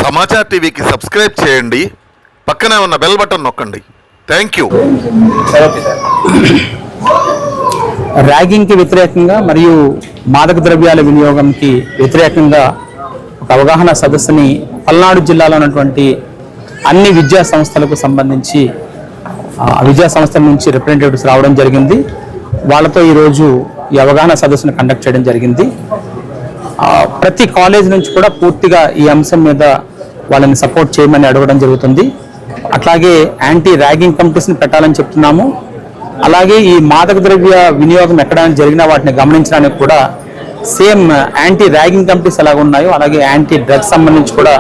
సమాచార్ టీవీకి సబ్స్క్రైబ్ చేయండి, పక్కనే ఉన్న బెల్ బటన్ నొక్కండి. Thank you. ర్యాగింగ్కి వ్యతిరేకంగా మరియు మాదక ద్రవ్యాల వినియోగంకి వ్యతిరేకంగా ఒక అవగాహన సదస్సుని పల్నాడు జిల్లాలో ఉన్నటువంటి అన్ని విద్యా సంస్థలకు సంబంధించి విద్యా సంస్థల నుంచి రిప్రజెంటేటివ్స్ రావడం జరిగింది. వాళ్ళతో ఈరోజు ఈ అవగాహన సదస్సును కండక్ట్ చేయడం జరిగింది. ప్రతి కాలేజ్ నుంచి కూడా పూర్తిగా ఈ అంశం మీద వాళ్ళని సపోర్ట్ చేయమని అడగడం జరుగుతుంది. అట్లాగే యాంటీ ర్యాగింగ్ కమిటీస్ని పెట్టాలని చెప్తున్నాము. అలాగే ఈ మాదక ద్రవ్య వినియోగం ఎక్కడైనా జరిగినా వాటిని గమనించడానికి కూడా సేమ్ యాంటీ ర్యాగింగ్ కమిటీస్ ఎలాగ ఉన్నాయో అలాగే యాంటీ డ్రగ్స్ సంబంధించి కూడా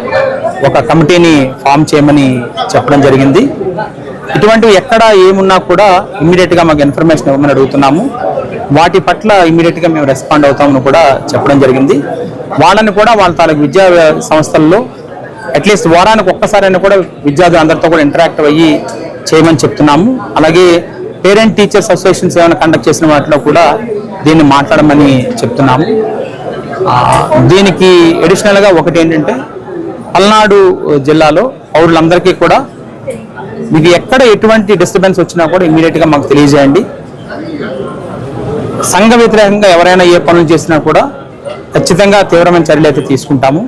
ఒక కమిటీని ఫామ్ చేయమని చెప్పడం జరిగింది. ఇటువంటివి ఎక్కడ ఏమున్నా కూడా ఇమ్మీడియట్గా మాకు ఇన్ఫర్మేషన్ ఇవ్వమని అడుగుతున్నాము. వాటి పట్ల ఇమ్మీడియట్గా మేము రెస్పాండ్ అవుతామని కూడా చెప్పడం జరిగింది. వాళ్ళని కూడా వాళ్ళ తాలూకు విద్యా సంస్థల్లో అట్లీస్ట్ వారానికి ఒక్కసారైనా కూడా విద్యార్థులు అందరితో కూడా ఇంటరాక్ట్ అయ్యి చేయమని చెప్తున్నాము. అలాగే పేరెంట్ టీచర్స్ అసోసియేషన్స్ ఏమైనా కండక్ట్ చేసిన వాటిలో కూడా దీన్ని మాట్లాడమని చెప్తున్నాము. దీనికి అడిషనల్గా ఒకటి ఏంటంటే పల్నాడు జిల్లాలో పౌరులందరికీ కూడా మీకు ఎక్కడ ఎటువంటి డిస్టర్బెన్స్ వచ్చినా కూడా ఇమ్మీడియట్గా మాకు తెలియజేయండి. సంఘ వ్యతిరేకంగా ఎవరైనా ఏ పనులు చేసినా కూడా ఖచ్చితంగా తీవ్రమైన చర్యలు అయితే తీసుకుంటాము.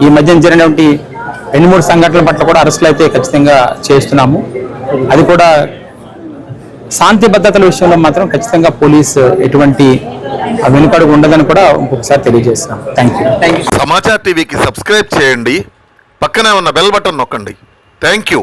ఈ మధ్యన జరిగినటువంటి 2-3 సంఘటనల పట్ల కూడా అరెస్టులు అయితే ఖచ్చితంగా చేస్తున్నాము. అది కూడా శాంతి భద్రతల విషయంలో మాత్రం ఖచ్చితంగా పోలీసు ఎటువంటి వెనుకడుగు ఉండదని కూడా ఇంకొకసారి తెలియజేస్తున్నాం. Thank you. సమాచార్ టీవీకి సబ్స్క్రైబ్ చేయండి, పక్కనే ఉన్న బెల్ బటన్ నొక్కండి. Thank you.